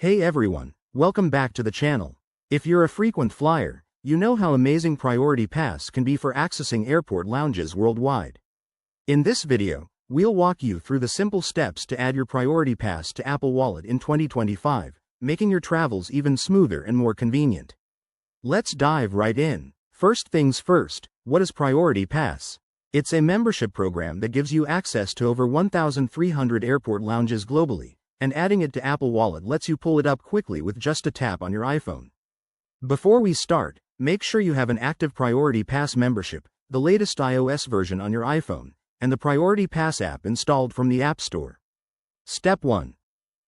Hey everyone, welcome back to the channel. If you're a frequent flyer, you know how amazing Priority Pass can be for accessing airport lounges worldwide. In this video, we'll walk you through the simple steps to add your Priority Pass to Apple Wallet in 2025, making your travels even smoother and more convenient. Let's dive right in. First things first, what is Priority Pass? It's a membership program that gives you access to over 1,300 airport lounges globally, and adding it to Apple Wallet lets you pull it up quickly with just a tap on your iPhone. Before we start, make sure you have an active Priority Pass membership, the latest iOS version on your iPhone, and the Priority Pass app installed from the App Store. Step 1.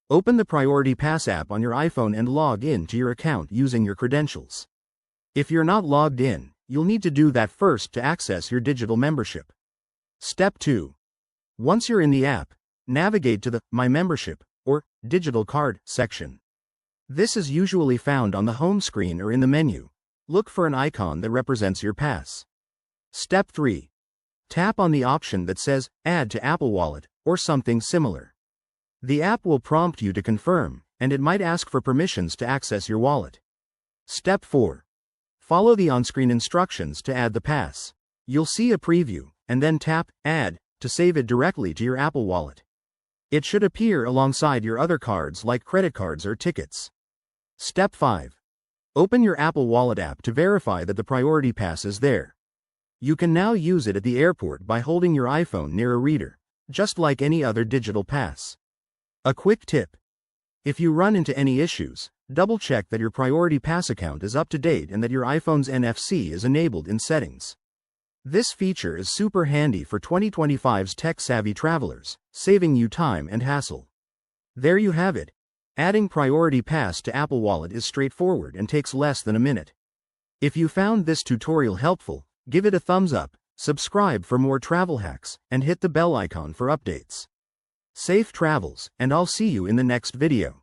Open the Priority Pass app on your iPhone and log in to your account using your credentials. If you're not logged in, you'll need to do that first to access your digital membership. Step 2. Once you're in the app, navigate to the My Membership or Digital Card section. This is usually found on the home screen or in the menu. Look for an icon that represents your pass. Step 3. Tap on the option that says Add to Apple Wallet or something similar. The app will prompt you to confirm, and it might ask for permissions to access your wallet. Step 4. Follow the on-screen instructions to add the pass. You'll see a preview, and then tap Add to save it directly to your Apple Wallet. It should appear alongside your other cards like credit cards or tickets. Step 5. Open your Apple Wallet app to verify that the Priority Pass is there. You can now use it at the airport by holding your iPhone near a reader, just like any other digital pass. A quick tip. If you run into any issues, double-check that your Priority Pass account is up to date and that your iPhone's NFC is enabled in settings. This feature is super handy for 2025's tech-savvy travelers, saving you time and hassle. There you have it. Adding Priority Pass to Apple Wallet is straightforward and takes less than a minute. If you found this tutorial helpful, give it a thumbs up, subscribe for more travel hacks, and hit the bell icon for updates. Safe travels, and I'll see you in the next video.